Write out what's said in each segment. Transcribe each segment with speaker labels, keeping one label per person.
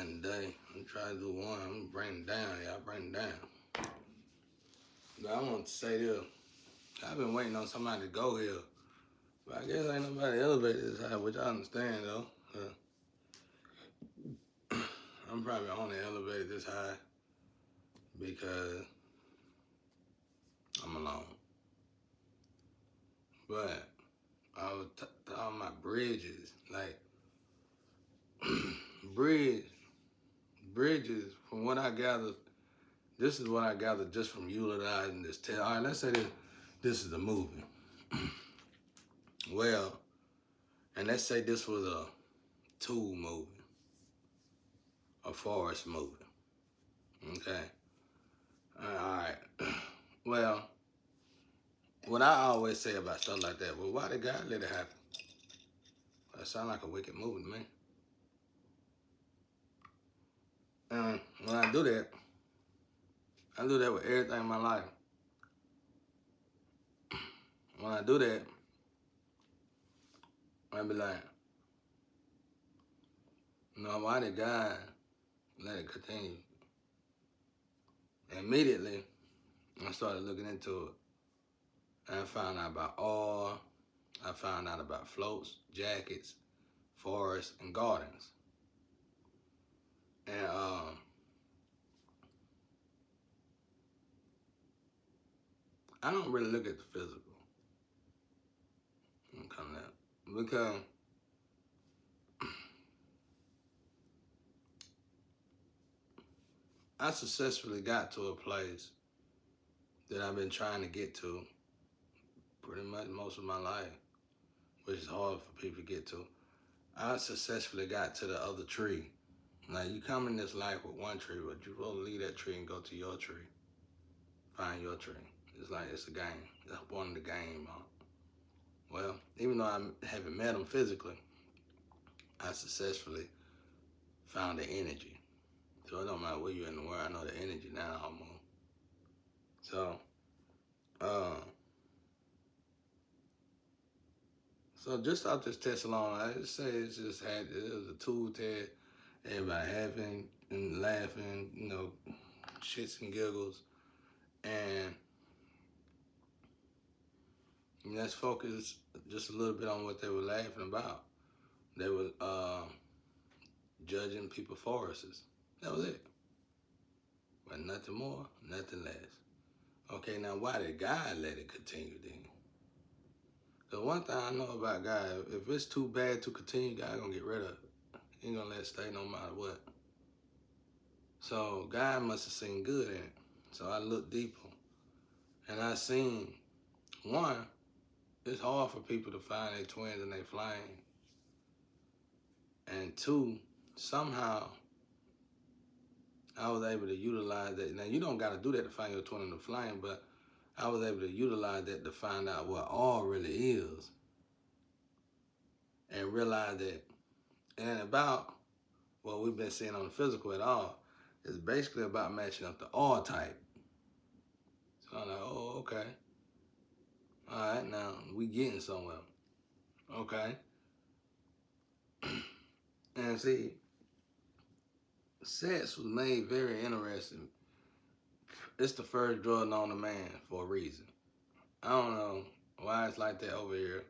Speaker 1: nothing today. I'm trying to do one. I'm gonna bring it down, y'all. Bring it down. But I want to say this. I've been waiting on somebody to go here. But I guess ain't nobody elevated this high, which I understand though. I'm probably only elevated this high because I'm alone. But I was talking about bridges, like bridges. From what I gathered, this is what I gathered just from utilizing this test. All right, let's say this is a movie. Well, and let's say this was a Tool movie, a Forest movie. Okay. All right. Well, what I always say about stuff like that, well, why did God let it happen? That sounds like a wicked movie to me. And when I do that with everything in my life. When I do that, I be like, why did God let it continue? Immediately, I started looking into it. And I found out about oil. I found out about floats, jackets, forests, and gardens. And I don't really look at the physical. Because I successfully got to a place that I've been trying to get to pretty much most of my life, which is hard for people to get to. I successfully got to the other tree. Like, you come in this life with one tree, but you're supposed to leave that tree and go to your tree. Find your tree. It's like it's a game. That's one of the game. Well, even though I haven't met them physically, I successfully found the energy. So it don't matter where you're in the world, I know the energy now almost. So just off this test alone, I just say it was a tool test. Everybody having and laughing, shits and giggles. And let's focus just a little bit on what they were laughing about. They were judging people forests. That was it. But nothing more, nothing less. Okay, now why did God let it continue then? Because one thing I know about God, if it's too bad to continue, God gonna get rid of it. He ain't gonna let it stay no matter what. So God must have seen good in it. So I looked deeper. And I seen, one, it's hard for people to find their twins and they flying. And two, somehow I was able to utilize that. Now, you don't got to do that to find your twin in the flame, but I was able to utilize that to find out what all really is. And realize that, and about what we've been seeing on the physical at all, is basically about matching up the all type. So I'm like, oh, okay. All right, now we getting somewhere. Okay. And see, sex was made very interesting. It's the first drug known to man for a reason. I don't know why it's like that over here,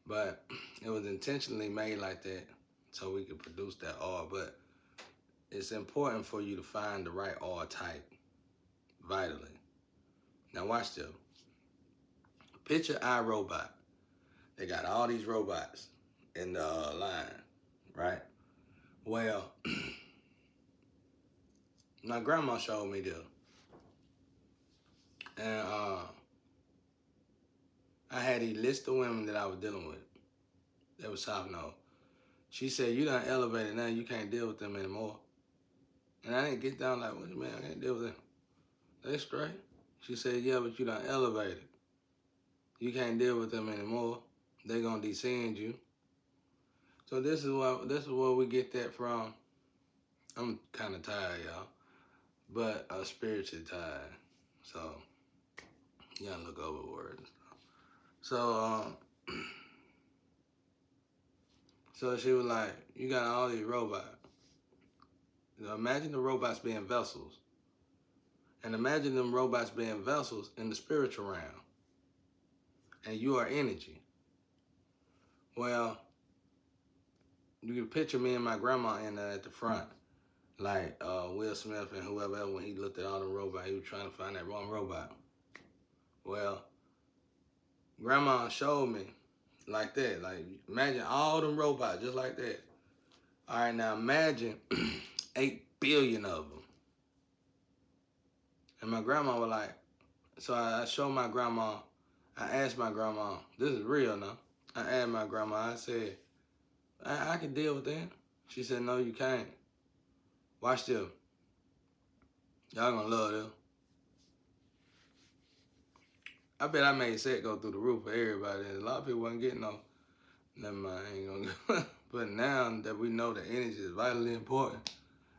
Speaker 1: but it was intentionally made like that so we could produce that oil. But it's important for you to find the right oil type vitally. Now watch this. Picture iRobot. They got all these robots in the line, right? Well, my grandma showed me this. And I had a list of women that I was dealing with. They were South Node. She said, you done elevated now, you can't deal with them anymore. And I didn't get down like, what do you mean I can't deal with them? They straight. She said, yeah, but you done elevated. You can't deal with them anymore. They gonna descend you. So this is where we get that from. I'm kind of tired, y'all, but spiritually tired. So you gotta look over words. So so she was like, you got all these robots. Imagine the robots being vessels. And imagine them robots being vessels in the spiritual realm. And you are energy. Well, you can picture me and my grandma in there at the front. Like Will Smith and whoever else, when he looked at all the robots, he was trying to find that wrong robot. Well, grandma showed me like that. Like, imagine all them robots just like that. All right, now imagine 8 billion of them. And my grandma was like, so I showed my grandma, I asked my grandma, this is real now. I asked my grandma, I said, I can deal with that. She said, no, you can't. Watch this. Y'all gonna love this. I bet I made set go through the roof for everybody. A lot of people wasn't getting no. Never mind, I ain't gonna. But now that we know that energy is vitally important,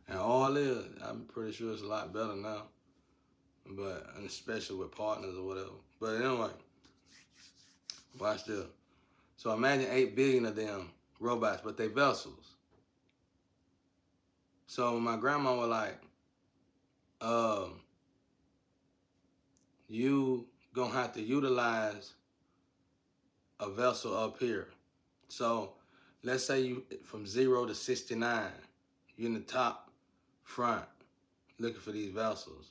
Speaker 1: and all is, I'm pretty sure it's a lot better now. But especially with partners or whatever. But anyway, watch this. So imagine 8 billion of them robots, but they vessels. So my grandma was like, you gonna have to utilize a vessel up here. So let's say you from 0 to 69, you're in the top front looking for these vessels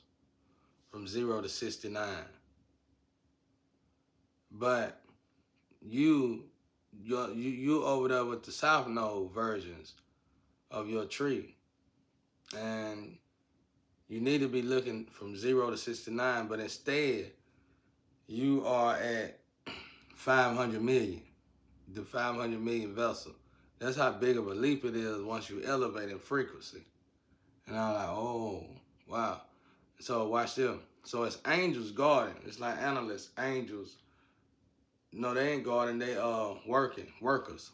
Speaker 1: from 0 to 69. But you over there with the South Node versions of your tree. And you need to be looking from 0 to 69, but instead you are at 500 million, the 500 million vessel. That's how big of a leap it is once you elevate in frequency. And I'm like, oh, wow. So watch them. So it's angels guarding. It's like analysts, angels. No, they ain't guarding, they workers.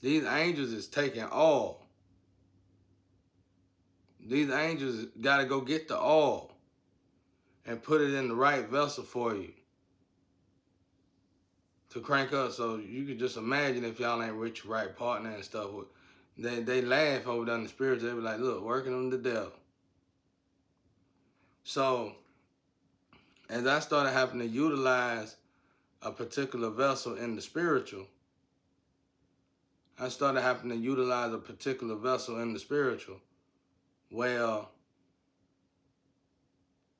Speaker 1: These angels is taking all. These angels gotta go get the all and put it in the right vessel for you to crank up. So you can just imagine if y'all ain't with your right partner and stuff. They laugh over there in the spirits. They be like, look, working on the devil. So as I started having to utilize a particular vessel in the spiritual, Well,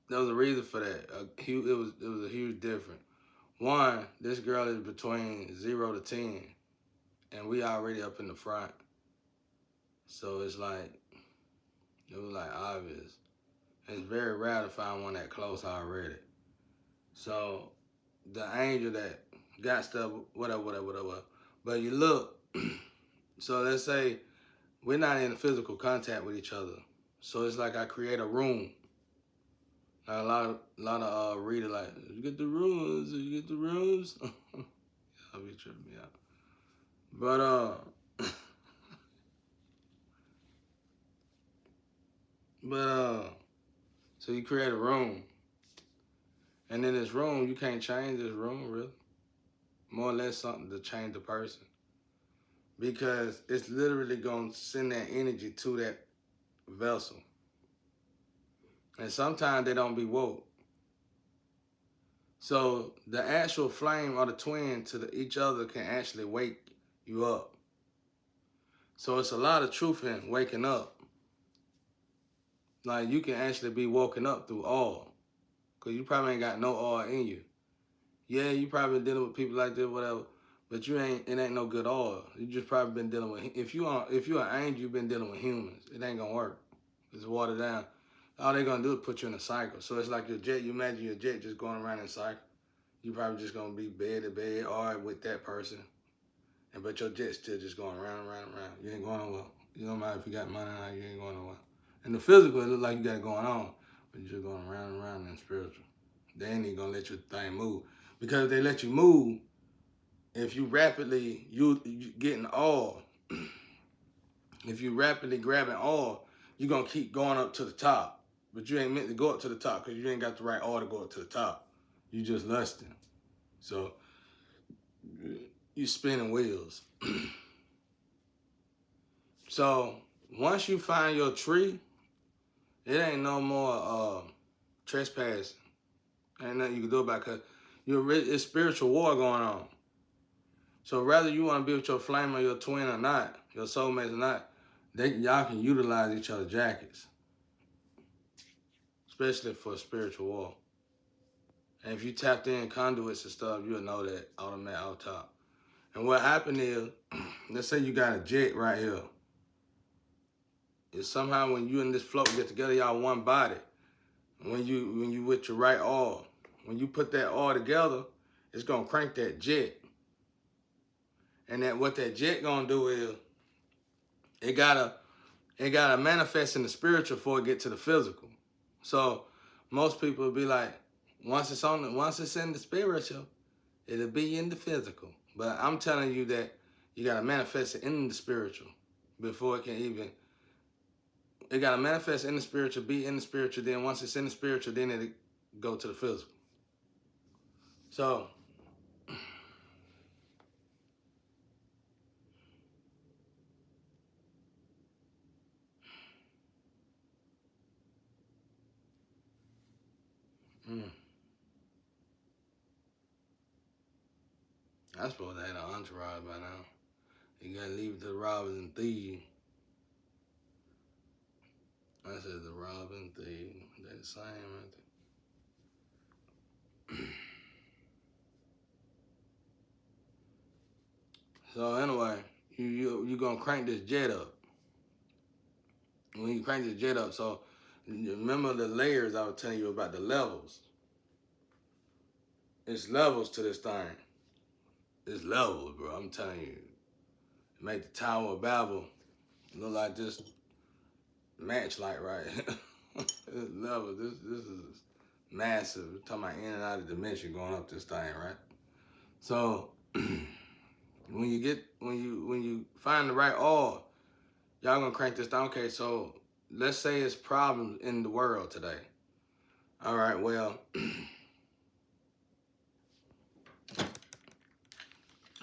Speaker 1: there was a reason for that. It was a huge difference. One, this girl is between 0 to 10, and we already up in the front. So it's like, it was like obvious. It's very rare to find one that close already. So the angel that got stuff, whatever. But you look, so let's say we're not in physical contact with each other. So it's like I create a room. Like a lot of readers like, you get the rooms, I'll be tripping me out. So you create a room. And in this room, you can't change this room, really. More or less something to change the person. Because it's literally going to send that energy to that vessel. And sometimes they don't be woke. So the actual flame or the twin to each other can actually wake you up. So it's a lot of truth in waking up. Like you can actually be woken up through all. Because you probably ain't got no all in you. Yeah, you probably been dealing with people like this, whatever. But it ain't no good oil. You just probably been dealing with, if you're an angel, you've been dealing with humans. It ain't gonna work. It's watered down. All they gonna do is put you in a cycle. So it's like your jet, you imagine your jet just going around in a cycle. You probably just gonna be bed to bed or with that person. But your jet's still just going around. You ain't going nowhere. You don't matter if you got money or not, you ain't going nowhere. In the physical, it look like you got it going on, but you're just going around and around in the spiritual. They ain't even gonna let your thing move. Because if they let you move, if you rapidly, you getting all, if you rapidly grabbing all, you're gonna keep going up to the top. But you ain't meant to go up to the top because you ain't got the right all to go up to the top. You just lusting. So you spinning wheels. So once you find your tree, it ain't no more trespassing. Ain't nothing you can do about it, because it's spiritual war going on. So whether you want to be with your flame or your twin or not, your soulmates or not, y'all can utilize each other's jackets, especially for spiritual war. And if you tapped in conduits and stuff, you'll know that automatic off top. And what happened is, let's say you got a jet right here. It's somehow when you and this float get together, y'all one body. When you with your right oil, when you put that oil together, it's gonna crank that jet. And what that jet gonna do is, it gotta manifest in the spiritual before it get to the physical. So most people will be like, once it's in the spiritual, it'll be in the physical. But I'm telling you that you gotta manifest it in the spiritual before it can even. It gotta manifest in the spiritual, be in the spiritual. Then once it's in the spiritual, then it'll go to the physical. So. I suppose they had an entourage by now. You gotta leave it to the robbers and thieves. I said the robbers and thieves. They're the same, aren't they? So anyway, you gonna crank this jet up. When you crank this jet up, so remember the layers I was telling you about, the levels. It's levels to this thing. It's levels, bro. I'm telling you. Make the Tower of Babel look like this matchlight, right? This level, this is massive. We're talking about in and out of dimension going up this thing, right? So when you find the right oil, y'all gonna crank this down. Okay, so let's say it's problems in the world today. All right, well,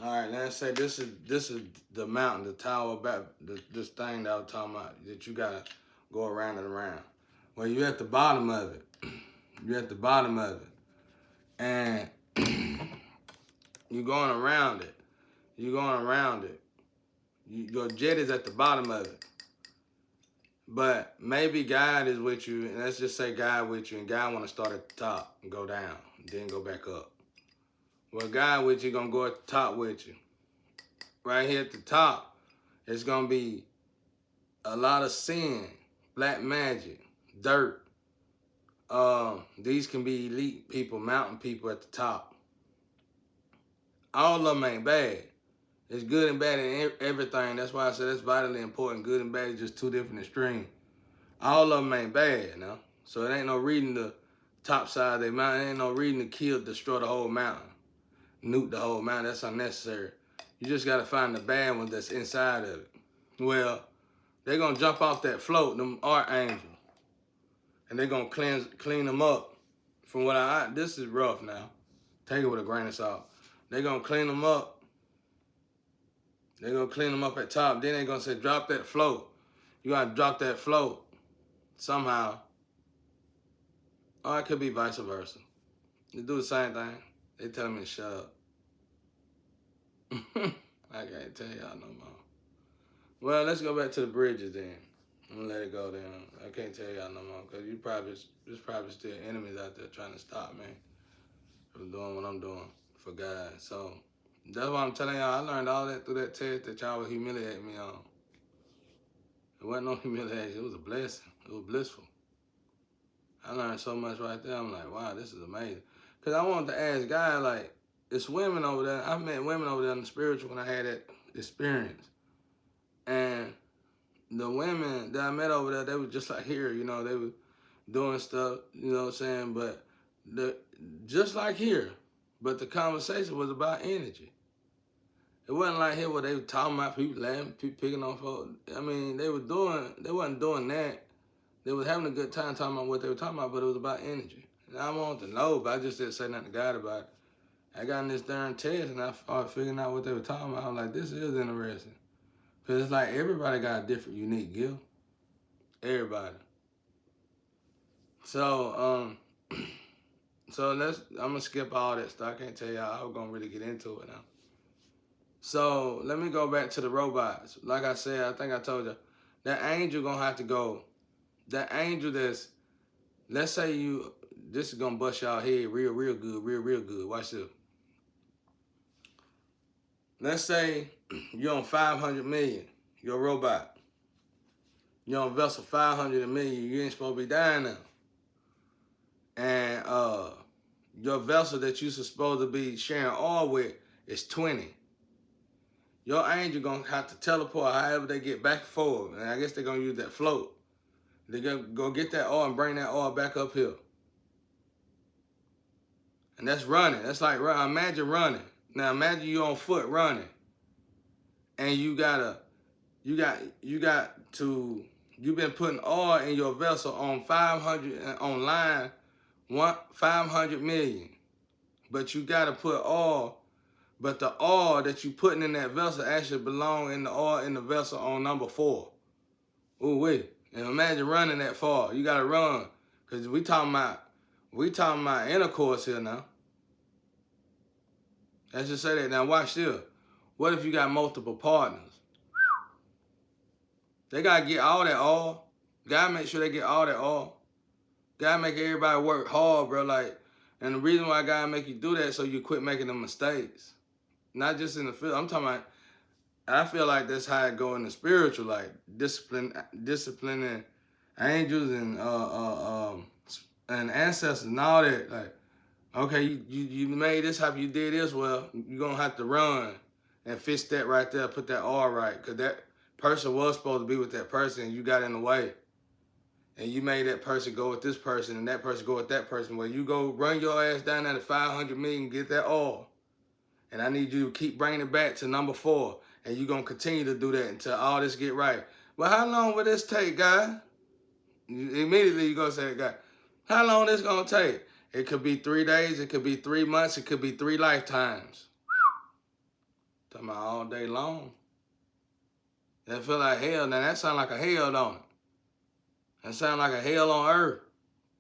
Speaker 1: all right, let's say this is the mountain, the Tower of Babel, this thing that I was talking about, that you gotta go around and around. Well, you're at the bottom of it. You're at the bottom of it. And you're going around it. You're going around it. Your jet is at the bottom of it. But maybe God is with you, and let's just say God with you, and God want to start at the top and go down, and then go back up. Well, God with you gonna go at the top with you. Right here at the top, it's gonna be a lot of sin, black magic, dirt. These can be elite people, mountain people at the top. All of them ain't bad. It's good and bad in everything. That's why I said it's vitally important. Good and bad is just two different extremes. All of them ain't bad, you know? So it ain't no reason to top side of their mountain. It ain't no reason to destroy the whole mountain. Nuke the whole mountain. That's unnecessary. You just got to find the bad one that's inside of it. Well, they're going to jump off that float, them archangels. And they're going to clean them up. From what this is rough now. Take it with a grain of salt. They're going to clean them up. They're going to clean them up at top. Then they're going to say, drop that float. You got to drop that float somehow. Or it could be vice versa. They do the same thing. They tell me to shut up. I can't tell y'all no more. Well, let's go back to the bridges then. I'm going to let it go then. I can't tell y'all no more because there's probably still enemies out there trying to stop me from doing what I'm doing for God. So that's why I'm telling y'all, I learned all that through that test that y'all would humiliate me on. It wasn't no humiliation. It was a blessing. It was blissful. I learned so much right there. I'm like, wow, this is amazing. Because I wanted to ask God, like, it's women over there. I met women over there in the spiritual when I had that experience. And the women that I met over there, they were just like here, you know, they were doing stuff, you know what I'm saying? But just like here, but the conversation was about energy. It wasn't like here where they were talking about people laughing, people picking on folks. I mean, they wasn't doing that. They was having a good time talking about what they were talking about, but it was about energy. And I wanted to know, but I just didn't say nothing to God about it. I got in this darn test and I started figuring out what they were talking about. I was like, this is interesting. Cause it's like everybody got a different, unique gift. Everybody. So, so I'm gonna skip all that stuff. I can't tell y'all how we're gonna really get into it now. So let me go back to the robots. Like I said, I think I told you, that angel gonna have to go. That angel that's, let's say this is gonna bust y'all head real good, real good. Watch this. Let's say you're on 500 million, you're a robot. You're on vessel 500 million, you ain't supposed to be dying now. And your vessel that you're supposed to be sharing oil with is 20. Your angel gonna have to teleport however they get back and forth. And I guess they're gonna use that float. They're gonna go get that oil and bring that oil back up here. And that's running. That's like, imagine running. Now imagine you on foot running. And you've been putting oil in your vessel on 500, on line 500 million. But you gotta put oil, but the oil that you putting in that vessel actually belong in the oil in the vessel on number 4. Ooh wait. And imagine running that far. You gotta run. Cause we talking about intercourse here now. Let's just say that. Now watch this. What if you got multiple partners? They gotta get all that oil. Gotta make sure they get all that oil. Gotta make everybody work hard, bro. Like, and the reason why I gotta make you do that so you quit making them mistakes. Not just in the field. I'm talking about, I feel like that's how it go in the spiritual, like disciplining angels and ancestors and all that. Like, okay, you made this happen, you did this, well, you're gonna have to run and fix that right there, put that all right, because that person was supposed to be with that person and you got in the way. And you made that person go with this person and that person go with that person. Well, you go run your ass down there to 500 million, get that oil. And I need you to keep bringing it back to number 4. And you're going to continue to do that until all this get right. Well, how long will this take, guy? Immediately you're going to say, guy, how long this going to take? It could be 3 days. It could be 3 months. It could be 3 lifetimes. Talking about all day long. That feel like hell. Now that sound like a hell, don't it? That sound like a hell on earth,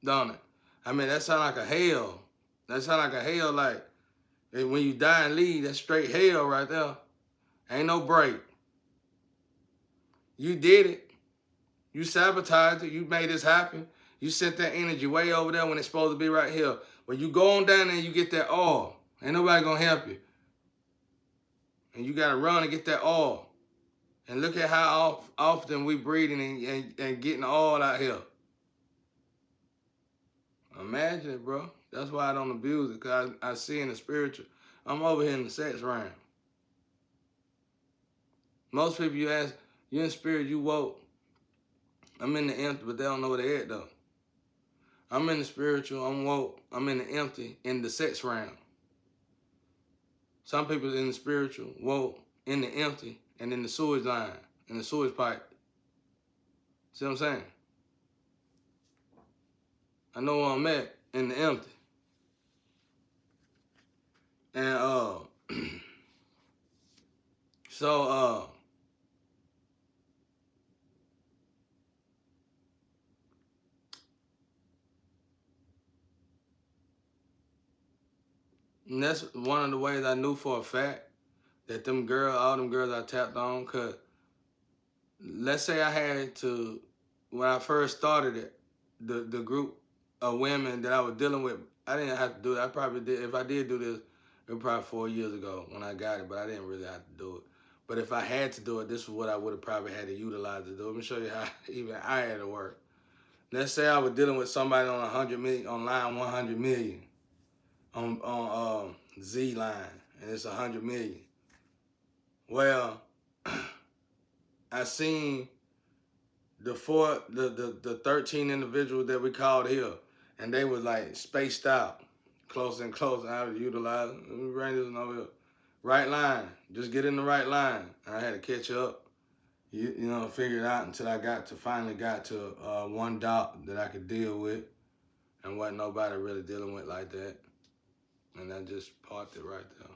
Speaker 1: don't it? I mean, that sound like a hell. That sound like a hell, like when you die and leave, that's straight hell right there. Ain't no break. You did it. You sabotaged it. You made this happen. You sent that energy way over there when it's supposed to be right here. When you go on down there and you get that oil, ain't nobody gonna help you. And you gotta run and get that oil. And look at how often we breathing and getting oil out here. Imagine it, bro. That's why I don't abuse it, because I see in the spiritual. I'm over here in the sex realm. Most people you ask, you in spirit, you woke. I'm in the empty, but they don't know where they at, though. I'm in the spiritual, I'm woke. I'm in the empty, in the sex realm. Some people in the spiritual, woke, in the empty, and in the sewage line, in the sewage pipe. See what I'm saying? I know where I'm at, in the empty. And and that's one of the ways I knew for a fact that all them girls I tapped on, cause let's say I had to, when I first started it, the group of women that I was dealing with, I didn't have to do it. I probably did. If I did do this, it was probably 4 years ago when I got it, but I didn't really have to do it. But if I had to do it, this is what I would have probably had to utilize to do. Let me show you how even I had to work. Let's say I was dealing with somebody on 100 million, on line 100 million, on Z line, and it's 100 million. Well, I seen the 13 individuals that we called here, and they was like spaced out, closer and closer. I was utilizing. Let me bring this one over here. Right line, just get in the right line. I had to catch up, you know, figure it out until I finally got to one doc that I could deal with, and wasn't nobody really dealing with like that, and I just parked it right there.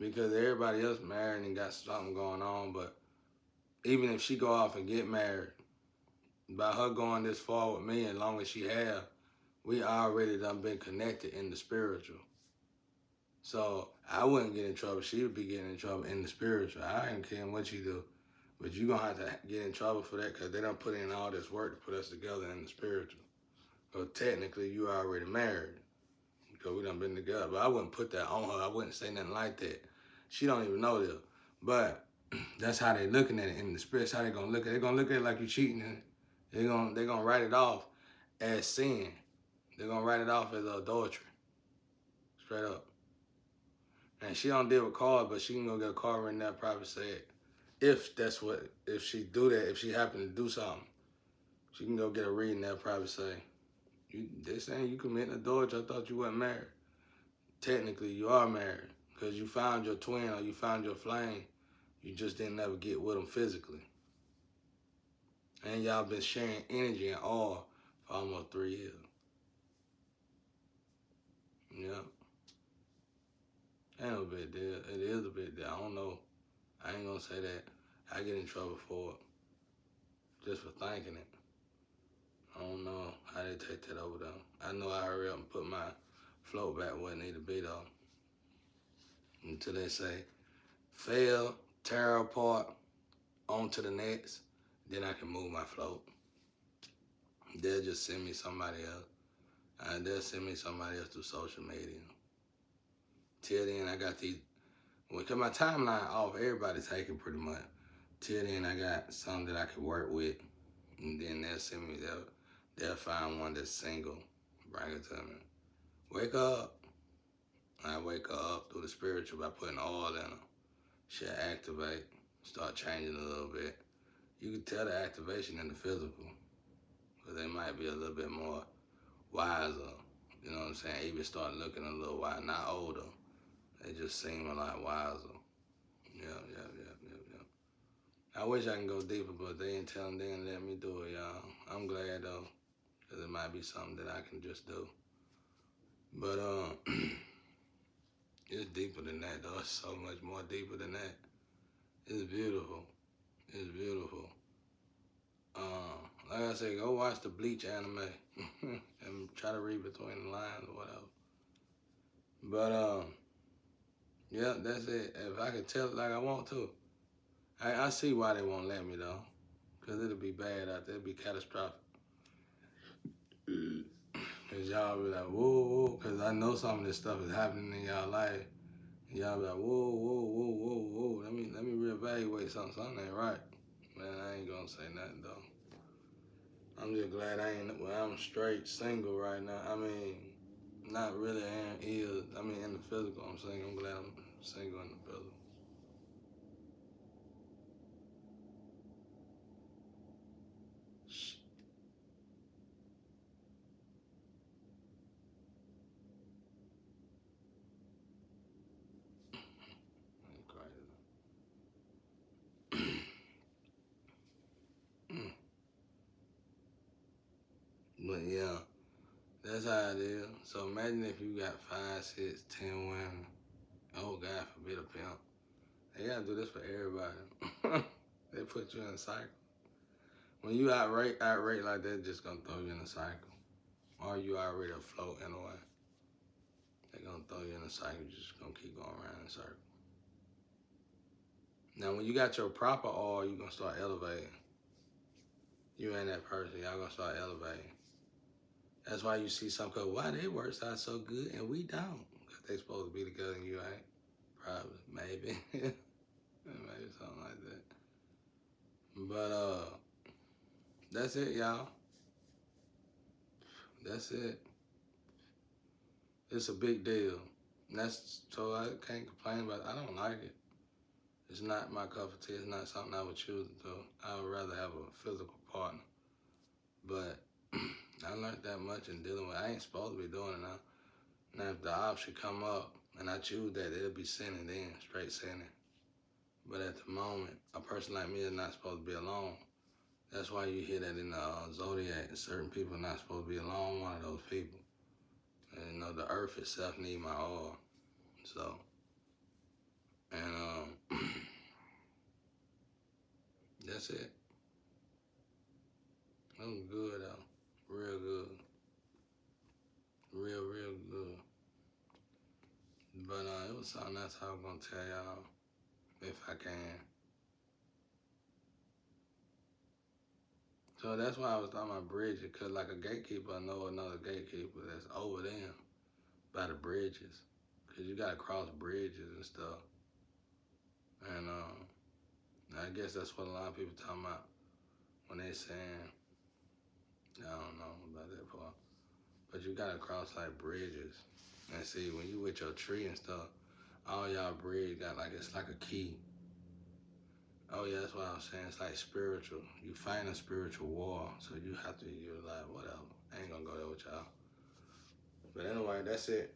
Speaker 1: because everybody else married and got something going on. But even if she go off and get married, by her going this far with me, as long as she have, we already done been connected in the spiritual. So I wouldn't get in trouble. She would be getting in trouble in the spiritual. I ain't caring what you do. But you're going to have to get in trouble for that because they done put in all this work to put us together in the spiritual. So technically, you already married because we done been together. But I wouldn't put that on her. I wouldn't say nothing like that. She don't even know this. But that's how they looking at it in the spirit. That's how they going to look at it. They're going to look at it like you cheating. And they're gonna write it off as sin. They're going to write it off as adultery. Straight up. And she don't deal with cards, but she can go get a card written there, probably say it. If she do that, if she happen to do something, she can go get a reading there, probably say, they saying you committing adultery, I thought you wasn't married. Technically, you are married because you found your twin or you found your flame. You just didn't ever get with them physically. And y'all been sharing energy and all for almost 3 years. Yeah. Ain't no big deal. It is a big deal. I don't know. I ain't gonna say that. I get in trouble for it. Just for thinking it. I don't know how they take that over though. I know I hurry up and put my float back where it need to be though. Until they say, fail, tear apart, on to the next, then I can move my float. They'll just send me somebody else. They'll send me somebody else through social media. Till then, I got these, because my timeline off, everybody's taking pretty much. Till then, I got some that I can work with. And then they'll send me, they'll find one that's single, bring it to me. Wake up. I wake her up through the spiritual by putting oil in her. She'll activate, start changing a little bit. You can tell the activation in the physical, because they might be a little bit more wiser. You know what I'm saying? Even start looking a little wiser, not older. They just seem a lot wiser. Yeah. I wish I can go deeper, but they ain't telling, they ain't let me do it, y'all. I'm glad though, because it might be something that I can just do. But it's deeper than that though. It's so much more deeper than that. It's beautiful. It's beautiful. Like I said, go watch the Bleach anime and try to read between the lines or whatever. But yeah, that's it. If I could tell it like I want to. I see why they won't let me though, because it'll be bad out there. It'll be catastrophic. Because y'all be like, whoa, because I know some of this stuff is happening in y'all life. And y'all be like, whoa. Let me reevaluate something. Something ain't right. Man, I ain't gonna say nothing though. I'm just glad I'm straight single right now. I mean, not really in the physical, I'm single. I'm glad I'm single in the physical. But yeah, that's how it is. So imagine if you got 5, 6, 10 women. Oh God forbid a pimp. They gotta do this for everybody. They put you in a cycle. When you outrate like that, just gonna throw you in a cycle. Or you already afloat in a way. They're gonna throw you in a cycle, you're just gonna keep going around in a circle. Now when you got your proper oil, you're gonna start elevating. You ain't that person, y'all gonna start elevating. That's why you see some couple, why they work out so good and we don't? Because they supposed to be together and you ain't. Probably, maybe. Maybe something like that. But that's it, y'all. That's it. It's a big deal. And so I can't complain about it. I don't like it. It's not my cup of tea. It's not something I would choose to do. I would rather have a physical partner. But I learned that much in dealing with it. I ain't supposed to be doing it now. Now, if the option come up and I choose that, it'll be sinning then, straight sinning. But at the moment, a person like me is not supposed to be alone. That's why you hear that in the Zodiac. Certain people are not supposed to be alone, one of those people. And, the earth itself need my oil. So, And that's it. It was good though. Real good. Real good. But it was something else I was gonna tell y'all if I can. So that's why I was talking about bridges, cause like a gatekeeper, I know another gatekeeper that's over them by the bridges, cause you gotta cross bridges and stuff. And I guess that's what a lot of people talking about when they saying, I don't know about that part, but you gotta cross like bridges. And see, when you with your tree and stuff, all y'all bridge got like, it's like a key. Oh yeah, that's what I was saying. It's like spiritual. You fight a spiritual war, so you have to. You're like, whatever. I ain't gonna go there with y'all. But anyway, that's it.